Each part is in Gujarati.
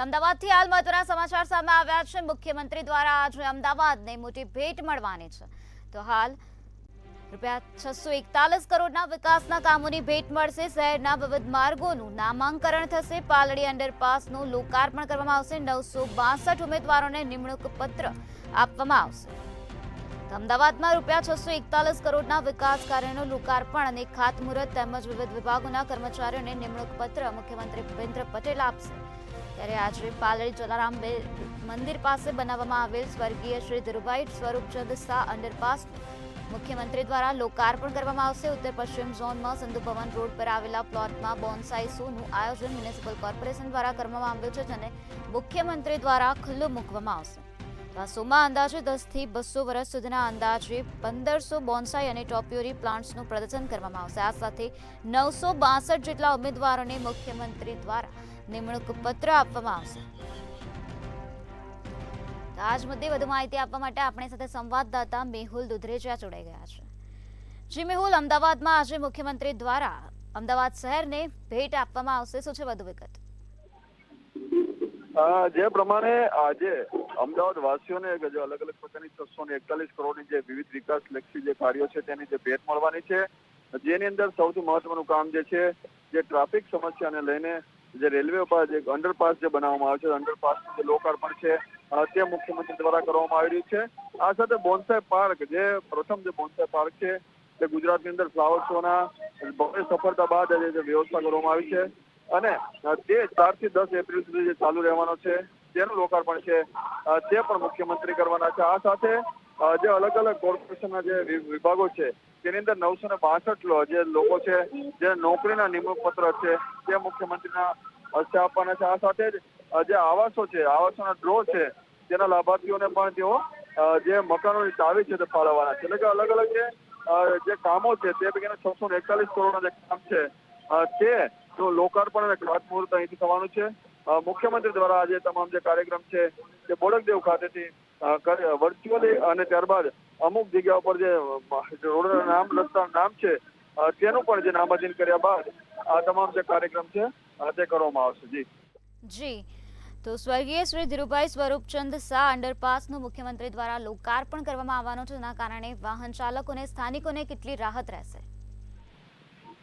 અમદાવાદથી હાલ મહત્વના સમાચાર સામે આવ્યા છે। મુખ્યમંત્રી દ્વારા આજે અમદાવાદને મોટી ભેટ મળવાની છે। તો હાલ ₹641 કરોડના વિકાસના કામોની ભેટ મળશે। શહેરના વિવિધ માર્ગોનું નામાંકરણ થશે। પાલડી અંડરપાસનું લોકાર્પણ કરવામાં આવશે। 962 ઉમેદવારોને નિમણૂક પત્ર આપવામાં આવશે। અમદાવાદમાં ₹641 કરોડના વિકાસ કાર્યનું લોકાર્પણ અને ખાતમુહૂર્ત તેમજ વિવિધ વિભાગોના કર્મચારીઓને નિમણૂક પત્ર મુખ્યમંત્રી ભૂપેન્દ્ર પટેલ આપશે। ત્યારે આજે પાલડી જલારામ મંદિર પાસે બનાવવામાં આવેલ સ્વર્ગીય શ્રી ધીરુભાઈ સ્વરૂપચંદ શાહ અંડરપાસ મુખ્યમંત્રી દ્વારા લોકાર્પણ કરવામાં આવશે। ઉત્તર પશ્ચિમ ઝોનમાં સિંધુ ભવન રોડ પર આવેલા પ્લોટમાં બોન્સાઈ શોનું આયોજન મ્યુનિસિપલ કોર્પોરેશન દ્વારા કરવામાં આવ્યું છે, જેને મુખ્યમંત્રી દ્વારા ખુલ્લું મૂકવામાં આવશે। આ શોમાં અંદાજે 10 થી 200 વર્ષ સુધીના અંદાજે 1500 બોન્સાઈ અને ટોપિયોરી પ્લાન્ટ્સનું પ્રદર્શન કરવામાં આવશે। આ સાથે 962 જેટલા ઉમેદવારોને મુખ્યમંત્રી દ્વારા નિમણૂક પત્ર આપવામાં આવશે। આજ મુદ્દે વધુ માહિતી આપવા માટે આપણી સાથે સંવાદદાતા મેહુલ દુધરેજા જોડાઈ ગયા છે। જી મેહુલ, અમદાવાદમાં આજે મુખ્યમંત્રી દ્વારા અમદાવાદ શહેરને ભેટ આપવામાં આવશે, શું છે વધુ વિગત? જે પ્રમાણે આજે અમદાવાદ વાસીઓને જે અલગ અલગ પ્રકારની 641 કરોડની જે વિવિધ વિકાસલક્ષી જે કાર્યો છે તેની જે ભેટ મળવાની છે, જેની અંદર સૌથી મહત્વનું કામ જે છે જે ટ્રાફિક સમસ્યાને લઈને જે રેલવે પર જે અંડરપાસ જે બનાવવામાં આવે છે, અંડરપાસનું જે લોકાર્પણ છે તે મુખ્યમંત્રી દ્વારા કરવામાં આવી રહ્યું છે। આ સાથે બોન્સાઈ પાર્ક, જે પ્રથમ જે બોન્સાઈ પાર્ક છે તે ગુજરાતની અંદર ફ્લાવર શોના ભવ્ય સફળતા બાદ જે વ્યવસ્થા કરવામાં આવી છે અને તે 4 થી 10 એપ્રિલ સુધી જે ચાલુ રહેવાનો છે તેનું લોકાર્પણ છે તે પણ મુખ્યમંત્રી કરવાના છે। આ સાથે જે અલગ અલગ કોર્પોરેશનના જે વિભાગો છે તેની અંદર 962 જે લોકો છે જે નોકરીના નિમણૂક પત્ર છે તે મુખ્યમંત્રીના હસ્તે આપવાના છે। આ સાથે જ જે આવાસો છે, આવાસોના ડ્રો છે તેના લાભાર્થીઓને પણ તેઓ જે મકાનોની ચાવી છે તે ફાળવવાના છે। એટલે કે અલગ અલગ જે કામો છે તે પૈકીના 641 કરોડના જે કામ છે તે લોકાર્પણ અને ખાતમુહૂર્ત અહીંથી થવાનું છે। મુખ્યમંત્રી દ્વારા આજે તમામ જે કાર્યક્રમ છે તે બોડકદેવ ખાતેથી વર્ચ્યુઅલી અને ત્યારબાદ અમુક જગ્યાઓ પર જે રોડના નામ, રસ્તાના નામ છે તેનું પણ જે નામાધીન કર્યા બાદ આ તમામ જે કાર્યક્રમ છે તે કરવામાં આવશે। જી, તો સ્વર્ગીય શ્રી ધીરુભાઈ સ્વરૂપચંદ શાહ અંડરપાસનું મુખ્યમંત્રી દ્વારા લોકાર્પણ કરવામાં આવવાનું છે, જેના કારણે વાહન ચાલકોને, સ્થાનિકોને કેટલી રાહત રહેશે?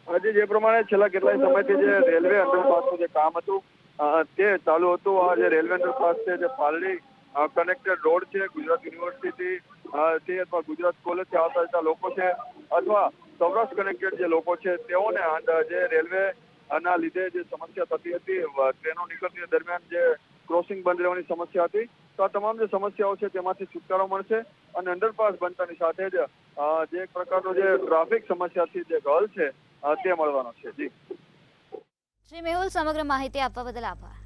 આજે જે પ્રમાણે છેલ્લા કેટલાય સમયથી જે રેલવે અંડરપાસનું જે કામ હતું તે ચાલુ હતું। આ જે રેલવે અંડરપાસ છે જે પાલડી કનેક્ટેડ રોડ છે, ગુજરાત યુનિવર્સિટી છે અથવા ગુજરાત કોલેજથી આવતા જતા લોકો છે અથવા સૌરાષ્ટ્ર કનેક્ટેડ જે લોકો છે તેઓને જે રેલવે ના લીધે જે સમસ્યા થતી હતી, ટ્રેનો નીકળતી દરમિયાન જે ક્રોસિંગ બંધ રહેવાની સમસ્યા હતી, તો આ તમામ જે સમસ્યાઓ છે તેમાંથી છુટકારો મળશે અને અંડરપાસ બનતાની સાથે જ જે એક પ્રકારનો જે ટ્રાફિક સમસ્યાથી જે હલ છે તે મળવાનો છે। જી મેહુલ, સમગ્ર માહિતી આપવા બદલ આભાર।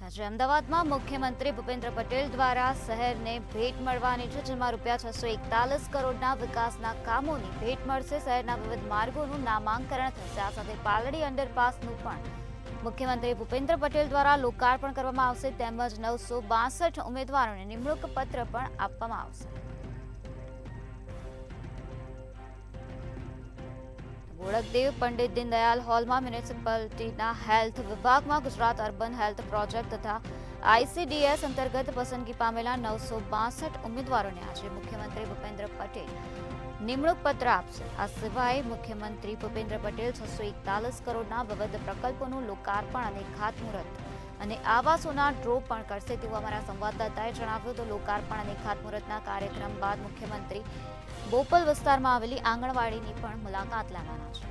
આજે અમદાવાદમાં મુખ્યમંત્રી ભૂપેન્દ્ર પટેલ દ્વારા શહેરને ભેટ મળવાની છે, જેમાં ₹641 કરોડના વિકાસના કામોની ભેટ મળશે। શહેરના વિવિધ માર્ગોનું નામાંકરણ થશે। આ સાથે પાલડી અંડરપાસનું પણ મુખ્યમંત્રી ભૂપેન્દ્ર પટેલ દ્વારા લોકાર્પણ કરવામાં આવશે, તેમજ 962 ઉમેદવારોને નિમણૂક પત્ર પણ આપવામાં આવશે। બોડકદેવ પંડિત દીનદયાલ હોલમાં મ્યુનિસિપાલિટીના હેલ્થ વિભાગમાં ગુજરાત અર્બન હેલ્થ પ્રોજેક્ટ તથા ICDS અંતર્ગત પસંદગી પામેલા 962 ઉમેદવારોને આજે મુખ્યમંત્રી ભૂપેન્દ્ર પટેલ નિમણૂક પત્ર આપશે। આ સિવાય મુખ્યમંત્રી ભૂપેન્દ્ર પટેલ 641 કરોડના વિવિધ પ્રકલ્પોનું લોકાર્પણ અને ખાતમુહૂર્ત અને આવાસોના ડ્રો પણ કરશે, તેવું અમારા સંવાદદાતાએ જણાવ્યું। તો લોકાર્પણ અને ખાતમુહૂર્તના કાર્યક્રમ બાદ મુખ્યમંત્રી બોપલ વિસ્તારમાં આવેલી આંગણવાડીની પણ મુલાકાત લેવાના છે।